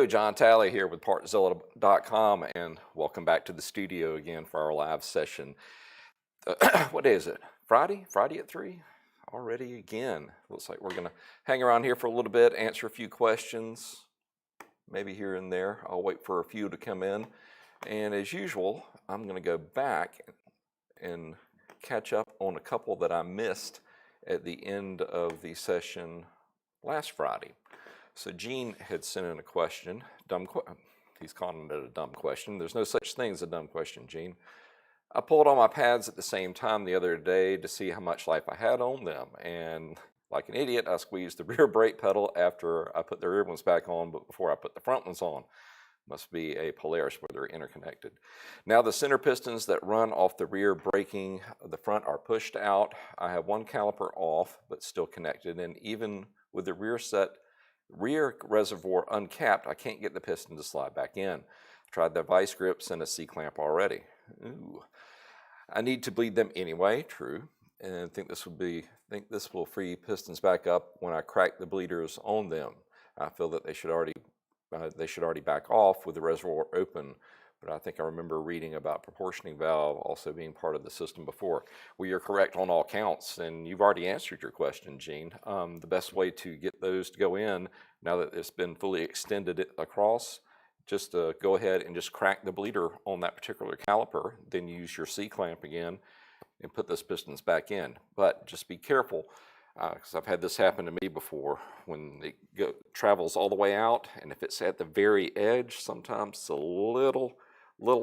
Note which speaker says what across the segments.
Speaker 1: Hello, John Talley here with Partzilla.com, and welcome back to the studio again for our live session. What day is it? Friday? Friday at 3? Already again. Looks like we're going to hang around here for a little bit, answer a few questions, maybe here and there. I'll wait for a few to come in. And as usual, I'm going to go back and catch up on a couple that I missed at the end of the session last Friday. So Gene had sent in a question, he's calling it a dumb question. There's no such thing as a dumb question, Gene. I pulled all my pads at the same time the other day to see how much life I had on them, and like an idiot, I squeezed the rear brake pedal after I put the rear ones back on, but before I put the front ones on. Must be a Polaris where they're interconnected. Now the center pistons that run off the rear braking of the front are pushed out. I have one caliper off, but still connected, and even with the rear reservoir uncapped, I can't get the piston to slide back in. Tried the vice grips and a C-clamp already. Ooh. I need to bleed them anyway, true, and think this will free pistons back up when I crack the bleeders on them. I feel that they should already back off with the reservoir open, but I think I remember reading about proportioning valve also being part of the system before. Well, you're correct on all counts, and you've already answered your question, Gene. The best way to get those to go in, now that it's been fully extended across, just go ahead and just crack the bleeder on that particular caliper, then use your C-clamp again and put those pistons back in. But just be careful, because I've had this happen to me before when it travels all the way out, and if it's at the very edge, sometimes it's a little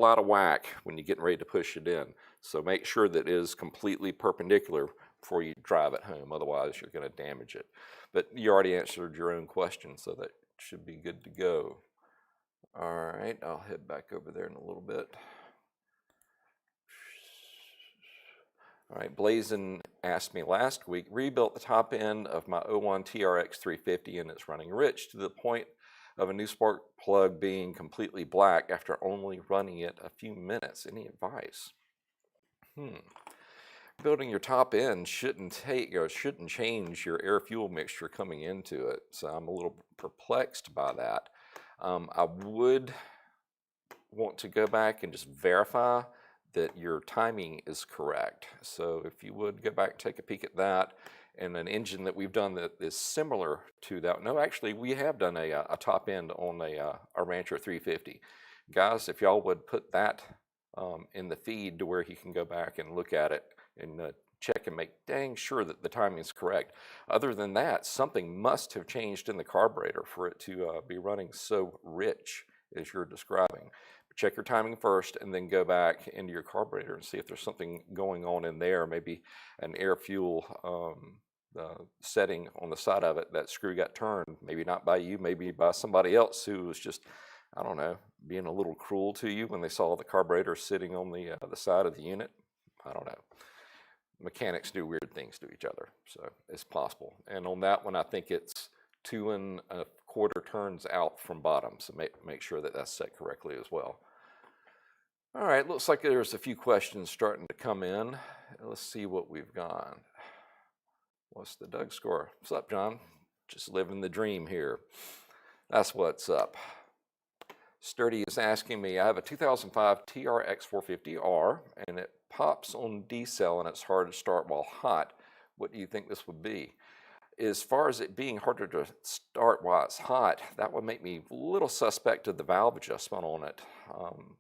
Speaker 1: out of whack when you're getting ready to push it in. So make sure that it is completely perpendicular before you drive it home, otherwise you're going to damage it. But you already answered your own question, so that should be good to go. All right, I'll head back over there in a little bit. All right, Blazin asked me last week, rebuilt the top end of my 01 TRX 350 and it's running rich to the point of a new spark plug being completely black after only running it a few minutes. Any advice? Building your top end shouldn't change your air fuel mixture coming into it. So I'm a little perplexed by that. I would want to go back and just verify that your timing is correct. So if you would go back, take a peek at that, and an engine that we've done that is similar to that. No, actually, we have done a top end on a Rancher 350. Guys, if y'all would put that in the feed to where he can go back and look at it and check and make dang sure that the timing is correct. Other than that, something must have changed in the carburetor for it to be running so rich as you're describing. Check your timing first and then go back into your carburetor and see if there's something going on in there, maybe an air fuel setting on the side of it. That screw got turned, maybe not by you, maybe by somebody else who was just, I don't know, being a little cruel to you when they saw the carburetor sitting on the side of the unit. I don't know. Mechanics do weird things to each other, so it's possible. And on that one, I think it's 2 1/4 turns out from bottom, so make sure that that's set correctly as well. All right, looks like there's a few questions starting to come in. Let's see what we've got. What's the Doug score? What's up, John? Just living the dream here. That's what's up. Sturdy is asking me, I have a 2005 TRX 450R, and it pops on D-cell and it's hard to start while hot. What do you think this would be? As far as it being harder to start while it's hot, that would make me a little suspect of the valve adjustment on it,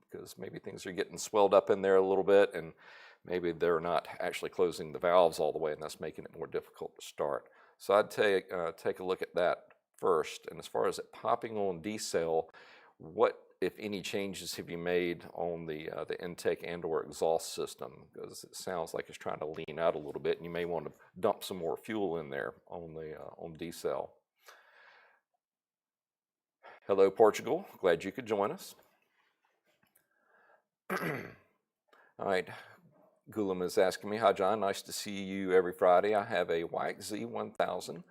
Speaker 1: because maybe things are getting swelled up in there a little bit, and maybe they're not actually closing the valves all the way, and that's making it more difficult to start. So I'd take a look at that first. And as far as it popping on D-cell, what, if any, changes have you made on the intake and/or exhaust system? Because it sounds like it's trying to lean out a little bit, and you may want to dump some more fuel in there on D-cell. Hello, Portugal. Glad you could join us. All right. Gulam is asking me, hi, John. Nice to see you every Friday. I have a YXZ 1000.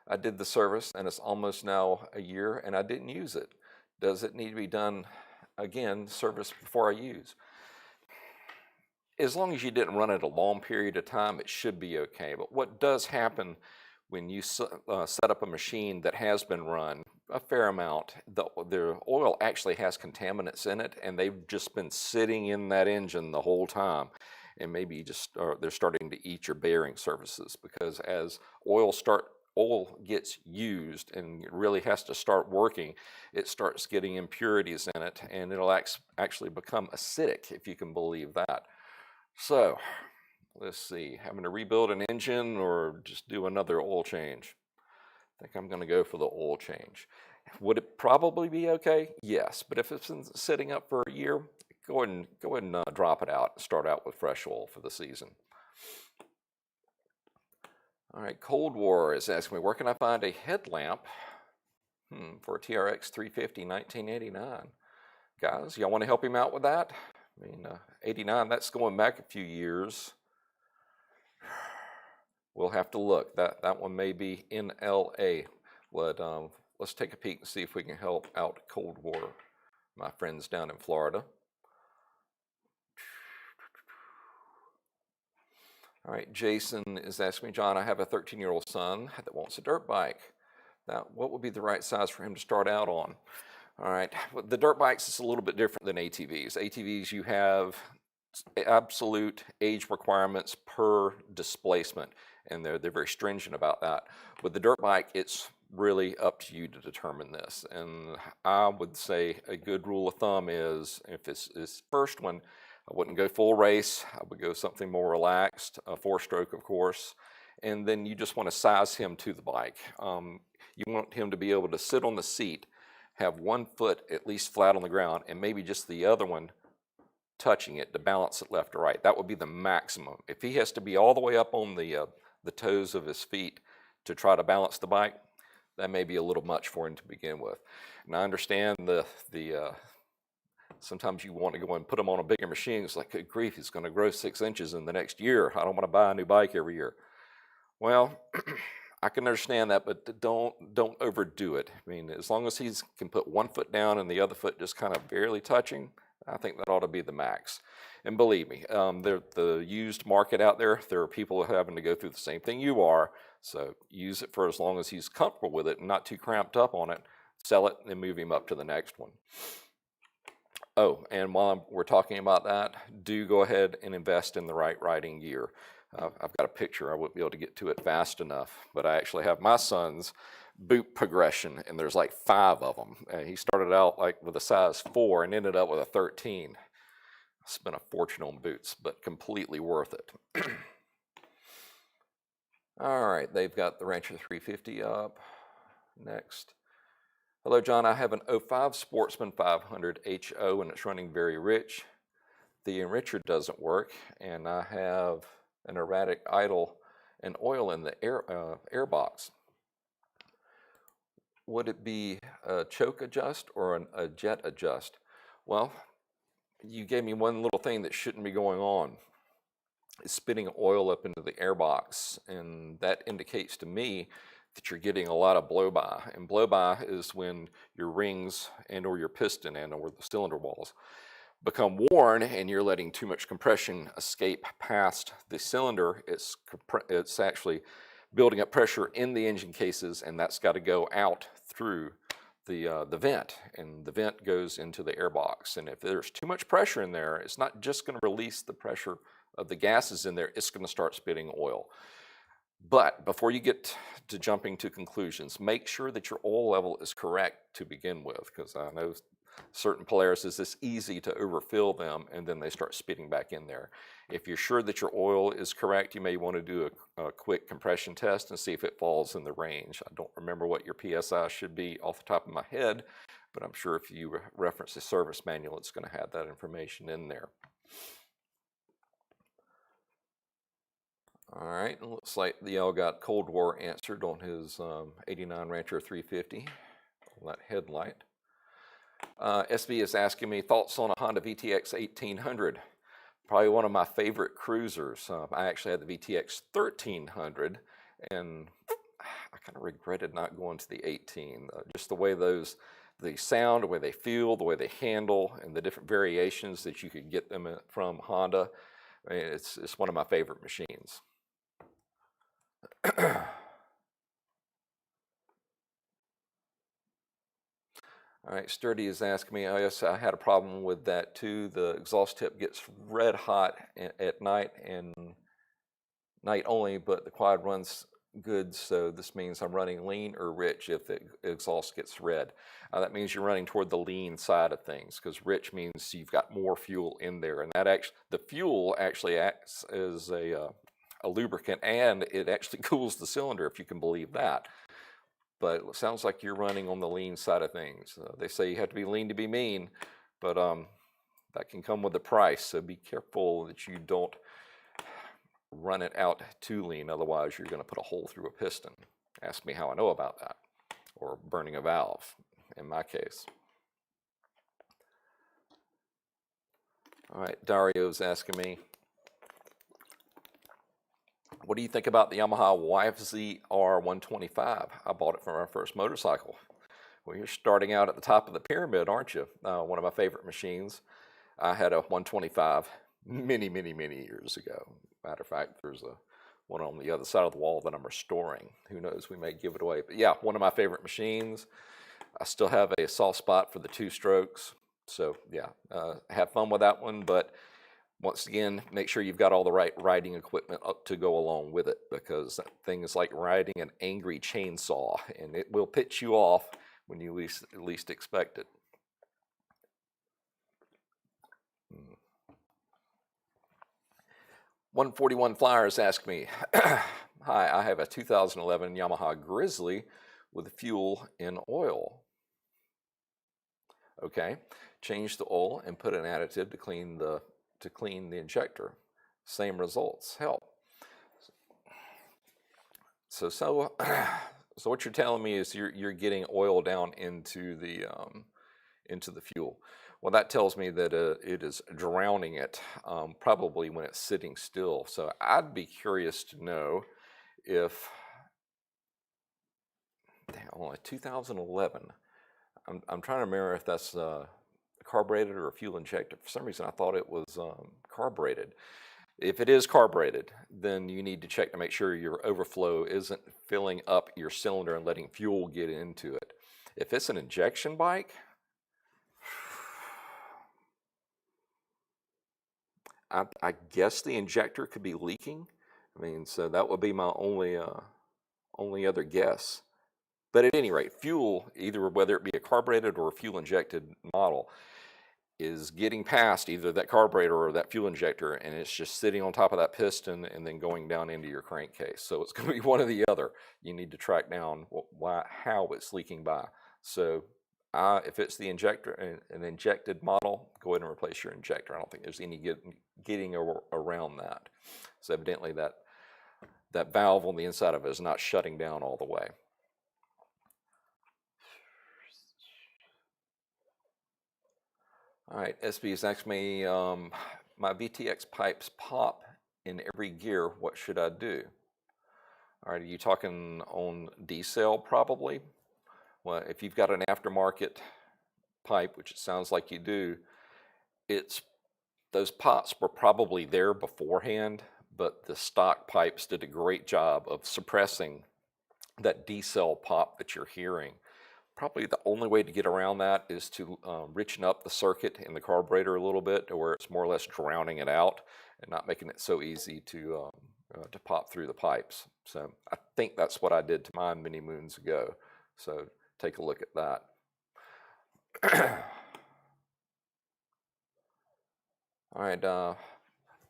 Speaker 1: I did the service, and it's almost now a year, and I didn't use it. Does it need to be done again, service before I use? As long as you didn't run it a long period of time, it should be okay. But what does happen when you set up a machine that has been run a fair amount. The oil actually has contaminants in it, and they've just been sitting in that engine the whole time. And maybe they're starting to eat your bearing surfaces, because as oil gets used and it really has to start working, it starts getting impurities in it, and it'll actually become acidic, if you can believe that. So let's see, having to rebuild an engine or just do another oil change? I think I'm going to go for the oil change. Would it probably be okay? Yes, but if it's been sitting up for a year, go ahead and drop it out and start out with fresh oil for the season. All right, Cold War is asking me, where can I find a headlamp for a TRX 350 1989? Guys, y'all want to help him out with that? I mean, 89, that's going back a few years. We'll have to look. That one may be in LA. Let's take a peek and see if we can help out Cold War, my friends down in Florida. All right, Jason is asking me, John, I have a 13-year-old son that wants a dirt bike. Now, what would be the right size for him to start out on? All right, the dirt bikes is a little bit different than ATVs. ATVs, you have absolute age requirements per displacement, and they're very stringent about that. With the dirt bike, it's really up to you to determine this. And I would say a good rule of thumb is, if it's his first one, I wouldn't go full race. I would go something more relaxed, a 4-stroke, of course. And then you just want to size him to the bike. You want him to be able to sit on the seat, have one foot at least flat on the ground, and maybe just the other one touching it to balance it left or right. That would be the maximum. If he has to be all the way up on the toes of his feet to try to balance the bike, that may be a little much for him to begin with. And I understand sometimes you want to go and put him on a bigger machine. It's like, good grief, he's going to grow 6 inches in the next year. I don't want to buy a new bike every year. Well, I can understand that, but don't overdo it. I mean, as long as he can put one foot down and the other foot just kind of barely touching, I think that ought to be the max. And believe me, the used market out there are people having to go through the same thing you are. So use it for as long as he's comfortable with it and not too cramped up on it. Sell it and then move him up to the next one. Oh, and while we're talking about that, do go ahead and invest in the right riding gear. I've got a picture. I wouldn't be able to get to it fast enough, but I actually have my son's boot progression, and there's like 5 of them. He started out like with a size 4 and ended up with a 13. Spent a fortune on boots, but completely worth it. All right, they've got the Rancher 350 up. Next. Hello, John. I have an 05 Sportsman 500 HO, and it's running very rich. The enricher doesn't work, and I have an erratic idle and oil in the air box. Would it be a choke adjust or a jet adjust? Well, you gave me one little thing that shouldn't be going on. It's spitting oil up into the air box, and that indicates to me that you're getting a lot of blow-by. And blow-by is when your rings and or your piston and or the cylinder walls become worn and you're letting too much compression escape past the cylinder. It's actually building up pressure in the engine cases, and that's got to go out through the vent, and the vent goes into the air box. And if there's too much pressure in there, it's not just going to release the pressure of the gases in there, it's going to start spitting oil. But before you get to jumping to conclusions, make sure that your oil level is correct to begin with, because I know certain Polaris it's easy to overfill them and then they start spitting back in there. If you're sure that your oil is correct, you may want to do a quick compression test and see if it falls in the range. I don't remember what your PSI should be off the top of my head, but I'm sure if you reference the service manual, it's going to have that information in there. All right, it looks like the L got Cold War answered on his 89 Rancher 350 on that headlight. SB is asking me thoughts on a Honda VTX 1800. Probably one of my favorite cruisers. I actually had the VTX 1300, and I kind of regretted not going to the 18. Just the way the sound, the way they feel, the way they handle, and the different variations that you could get them from Honda. I mean, it's one of my favorite machines. All right, Sturdy is asking me, yes, I had a problem with that too. The exhaust tip gets red hot at night and night only, but the quad runs good, so this means I'm running lean or rich if the exhaust gets red. That means you're running toward the lean side of things, because rich means you've got more fuel in there, and that actually, the fuel actually acts as a lubricant, and it actually cools the cylinder, if you can believe that. But it sounds like you're running on the lean side of things. They say you have to be lean to be mean, but that can come with a price, so be careful that you don't run it out too lean, otherwise you're going to put a hole through a piston. Ask me how I know about that, or burning a valve in my case. All right, Dario's asking me, what do you think about the Yamaha YFZ-R125? I bought it for my first motorcycle. Well, you're starting out at the top of the pyramid, aren't you? One of my favorite machines. I had a 125 many years ago. Matter of fact, there's one on the other side of the wall that I'm restoring. Who knows, we may give it away. But yeah, one of my favorite machines. I still have a soft spot for the 2-strokes. So yeah, have fun with that one. But once again, make sure you've got all the right riding equipment up to go along with it, because that thing is like riding an angry chainsaw, and it will pitch you off when you least expect it. 141 Flyers ask me, hi, I have a 2011 Yamaha Grizzly with fuel and oil. Okay, change the oil and put an additive to clean the injector. Same results, help. So what you're telling me is you're getting oil down into the fuel. Well, that tells me that it is drowning it, probably when it's sitting still. So I'd be curious to know if, only 2011, I'm trying to remember if that's carbureted or fuel injected. For some reason, I thought it was carbureted. If it is carbureted, then you need to check to make sure your overflow isn't filling up your cylinder and letting fuel get into it. If it's an injection bike, I guess the injector could be leaking. I mean, so that would be my only other guess. But at any rate, fuel, either whether it be a carbureted or a fuel injected model, is getting past either that carburetor or that fuel injector, and it's just sitting on top of that piston and then going down into your crankcase. So it's going to be one or the other. You need to track down how it's leaking by. So if it's the injector, an injected model, go ahead and replace your injector. I don't think there's any getting around that. So evidently that valve on the inside of it is not shutting down all the way. All right, SB is asking me, my VTX pipes pop in every gear. What should I do? All right, are you talking on D-cell probably? Well, if you've got an aftermarket pipe, which it sounds like you do, those pops were probably there beforehand, but the stock pipes did a great job of suppressing that D-cell pop that you're hearing. Probably the only way to get around that is to richen up the circuit in the carburetor a little bit to where it's more or less drowning it out and not making it so easy to pop through the pipes. So I think that's what I did to mine many moons ago. So take a look at that. All right,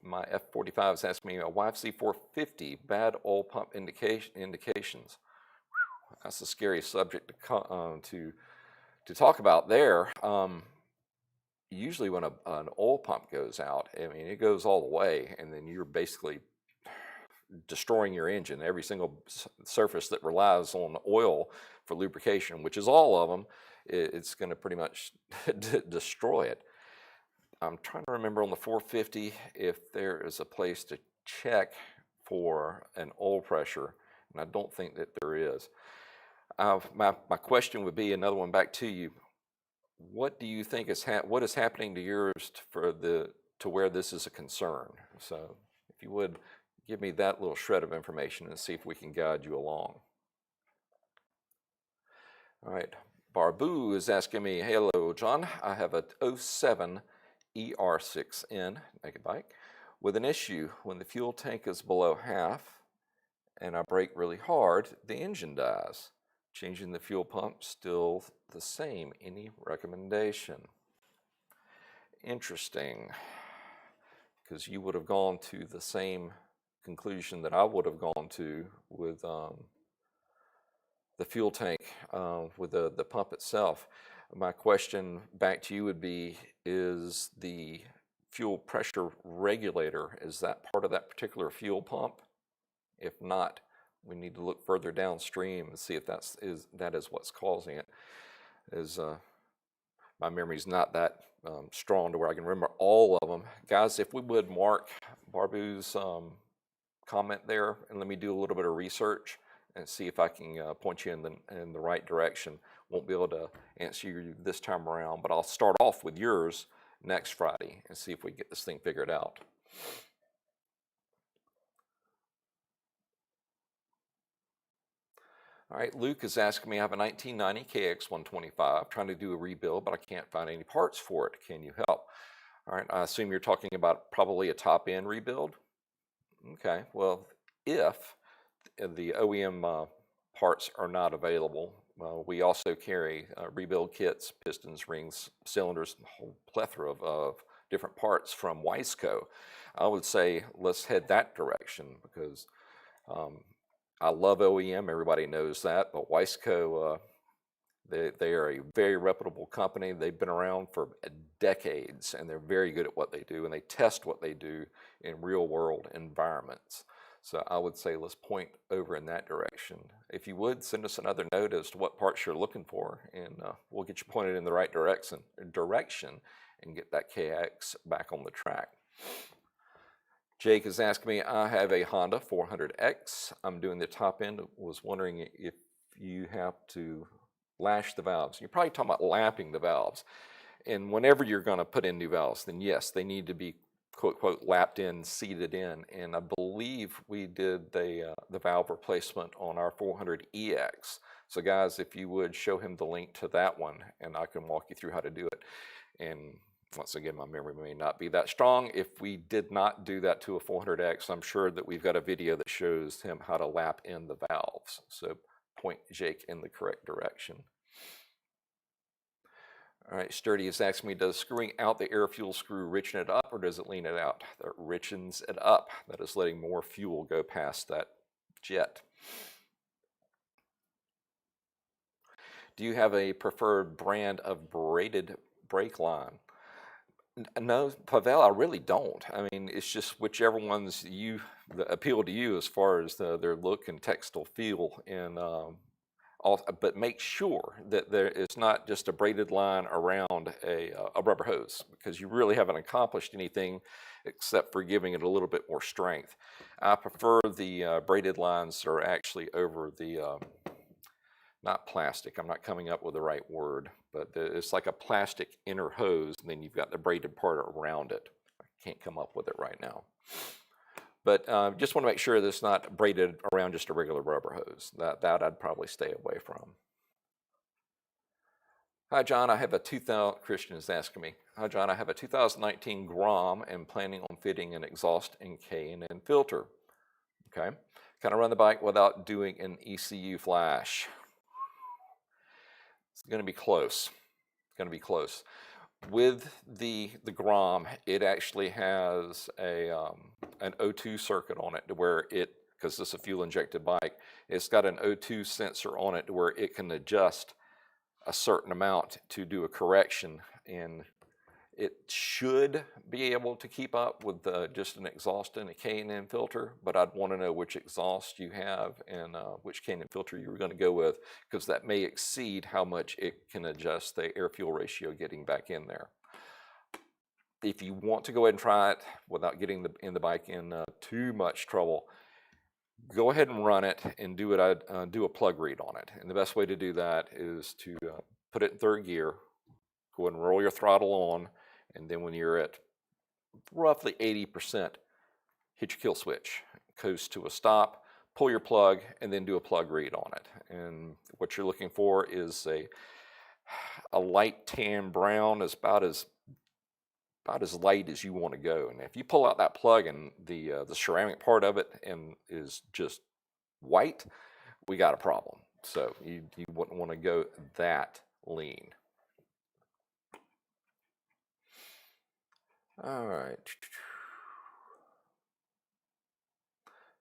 Speaker 1: my F45 is asking me a YFC 450 bad oil pump indications. That's a scary subject to talk about there. Usually when an oil pump goes out, I mean, it goes all the way, and then you're basically destroying your engine. Every single surface that relies on oil for lubrication, which is all of them, it's going to pretty much destroy it. I'm trying to remember on the 450 if there is a place to check for an oil pressure, and I don't think that there is. My question would be, another one back to you. What do you think what is happening to yours to where this is a concern? So if you would give me that little shred of information and see if we can guide you along. All right, Barbu is asking me, hello, John. I have a '07 ER6N naked bike with an issue. When the fuel tank is below half and I brake really hard, the engine dies. Changing the fuel pump still the same. Any recommendation? Interesting, because you would have gone to the same conclusion that I would have gone to with the fuel tank, with the pump itself. My question back to you would be, is the fuel pressure regulator, is that part of that particular fuel pump? If not, we need to look further downstream and see if that is what's causing it. My memory's not that strong to where I can remember all of them. Guys, if we would mark Barbu's comment there and let me do a little bit of research and see if I can point you in the right direction. Won't be able to answer you this time around, but I'll start off with yours next Friday and see if we get this thing figured out. All right, Luke is asking me, I have a 1990 KX125, trying to do a rebuild, but I can't find any parts for it. Can you help? All right, I assume you're talking about probably a top-end rebuild. Okay, well, if the OEM parts are not available, we also carry rebuild kits, pistons, rings, cylinders, a whole plethora of different parts from Wiseco. I would say let's head that direction because I love OEM, everybody knows that, but Wiseco, they are a very reputable company. They've been around for decades, and they're very good at what they do, and they test what they do in real-world environments. So I would say let's point over in that direction. If you would, send us another note as to what parts you're looking for, and we'll get you pointed in the right direction and get that KX back on the track. Jake is asking me, I have a Honda 400X. I'm doing the top end. Was wondering if you have to lash the valves. You're probably talking about lapping the valves. And whenever you're going to put in new valves, then yes, they need to be quote, quote, lapped in, seated in. And I believe we did the valve replacement on our 400EX. So guys, if you would show him the link to that one, and I can walk you through how to do it. And once again, my memory may not be that strong. If we did not do that to a 400X, I'm sure that we've got a video that shows him how to lap in the valves. So point Jake in the correct direction. All right, Sturdy is asking me, does screwing out the air fuel screw richen it up or does it lean it out? That richens it up. That is letting more fuel go past that jet. Do you have a preferred brand of braided brake line? No, Pavel, I really don't. I mean, it's just whichever ones appeal to you as far as their look and textile feel. And but make sure that it's not just a braided line around a rubber hose, because you really haven't accomplished anything except for giving it a little bit more strength. I prefer the braided lines that are actually over the not plastic, I'm not coming up with the right word, but it's like a plastic inner hose, and then you've got the braided part around it. I can't come up with it right now. But just want to make sure that it's not braided around just a regular rubber hose. That I'd probably stay away from. Hi, John. Christian is asking me. Hi, John. I have a 2019 Grom and planning on fitting an exhaust and K&N filter. Okay. Can I run the bike without doing an ECU flash? It's going to be close. It's going to be close. With the Grom, it actually has an O2 circuit on it to where because this is a fuel injected bike, it's got an O2 sensor on it to where it can adjust a certain amount to do a correction, and it should be able to keep up with just an exhaust and a K&N filter, but I'd want to know which exhaust you have and which K&N filter you were going to go with, because that may exceed how much it can adjust the air-fuel ratio getting back in there. If you want to go ahead and try it without getting the bike in too much trouble, go ahead and run it and do a plug read on it. And the best way to do that is to put it in third gear, go ahead and roll your throttle on, and then when you're at roughly 80%, hit your kill switch, coast to a stop, pull your plug, and then do a plug read on it. And what you're looking for is a light tan brown is about as light as you want to go. And if you pull out that plug and the ceramic part of it and is just white, we got a problem. So you wouldn't want to go that lean. All right.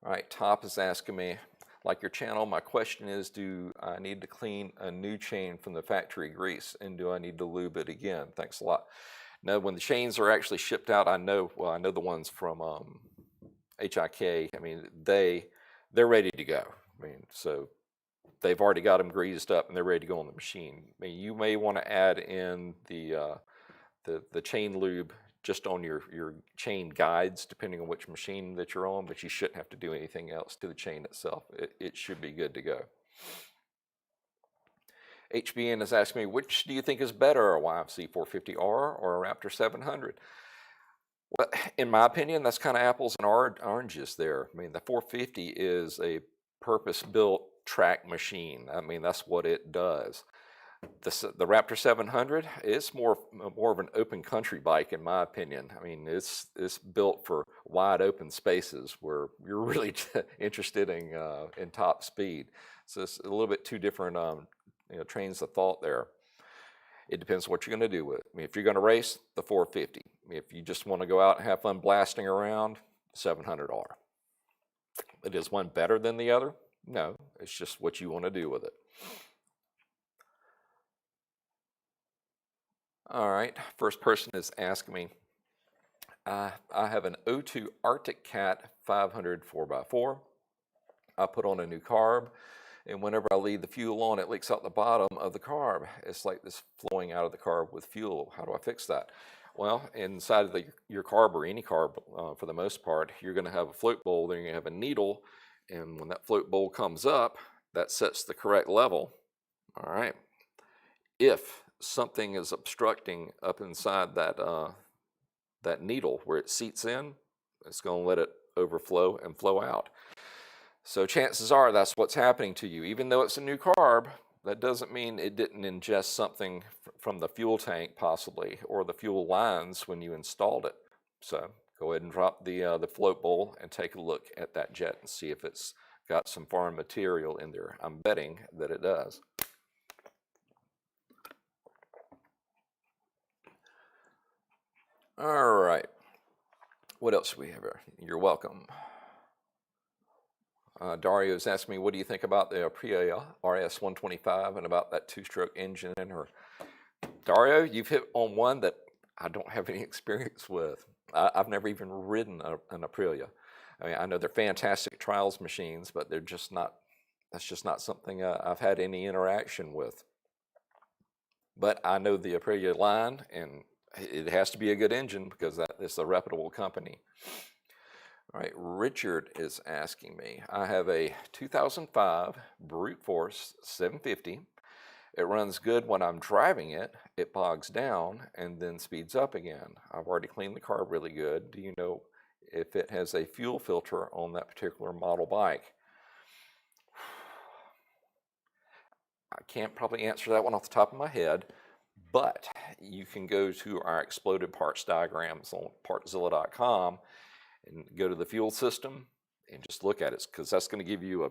Speaker 1: All right, Top is asking me, like your channel, my question is, do I need to clean a new chain from the factory grease, and do I need to lube it again? Thanks a lot. No, when the chains are actually shipped out, I know the ones from HIK. I mean, they're ready to go. I mean, so they've already got them greased up and they're ready to go on the machine. I mean, you may want to add in the chain lube just on your chain guides, depending on which machine that you're on, but you shouldn't have to do anything else to the chain itself. It should be good to go. HBN is asking me, which do you think is better, a YFC 450R or a Raptor 700? Well, in my opinion, that's kind of apples and oranges there. I mean, the 450 is a purpose-built track machine. I mean, that's what it does. The Raptor 700 is more of an open country bike, in my opinion. I mean, it's built for wide open spaces where you're really interested in top speed. So it's a little bit two different trains of thought there. It depends what you're going to do with it. I mean, if you're going to race, the 450. If you just want to go out and have fun blasting around, 700R. But is one better than the other? No, it's just what you want to do with it. All right, first person is asking me, I have an O2 Arctic Cat 500 4x4. I put on a new carb, and whenever I leave the fuel on, it leaks out the bottom of the carb. It's like this flowing out of the carb with fuel. How do I fix that? Well, inside of your carb, or any carb for the most part, you're going to have a float bowl, then you're going to have a needle, and when that float bowl comes up, that sets the correct level. All right. If something is obstructing up inside that needle where it seats in, it's going to let it overflow and flow out. So chances are that's what's happening to you. Even though it's a new carb, that doesn't mean it didn't ingest something from the fuel tank possibly, or the fuel lines when you installed it. So go ahead and drop the float bowl and take a look at that jet and see if it's got some foreign material in there. I'm betting that it does. All right. What else do we have here? You're welcome. Dario's asked me, what do you think about the Aprilia RS 125 and about that two-stroke engine in her? Dario, you've hit on one that I don't have any experience with. I've never even ridden an Aprilia. I mean, I know they're fantastic trials machines, but they're just not, that's just not something I've had any interaction with. But I know the Aprilia line, and it has to be a good engine because it's a reputable company. All right, Richard is asking me, I have a 2005 Brute Force 750. It runs good when I'm driving it. It bogs down and then speeds up again. I've already cleaned the carb really good. Do you know if it has a fuel filter on that particular model bike? I can't probably answer that one off the top of my head, but you can go to our exploded parts diagrams on Partzilla.com and go to the fuel system and just look at it, because that's going to give you a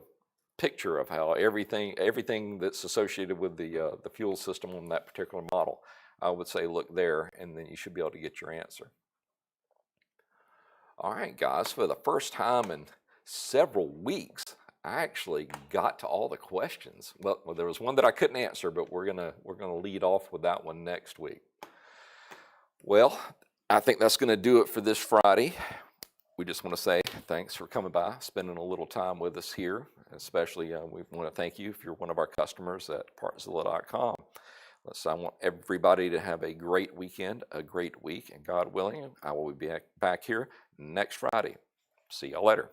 Speaker 1: picture of how everything that's associated with the fuel system on that particular model. I would say look there, and then you should be able to get your answer. All right, guys, for the first time in several weeks, I actually got to all the questions. Well, there was one that I couldn't answer, but we're gonna lead off with that one next week. Well, I think that's gonna do it for this Friday. We just want to say thanks for coming by, spending a little time with us here. Especially, we want to thank you if you're one of our customers at Partzilla.com. I want everybody to have a great weekend, a great week, and God willing, I will be back here next Friday. See y'all later.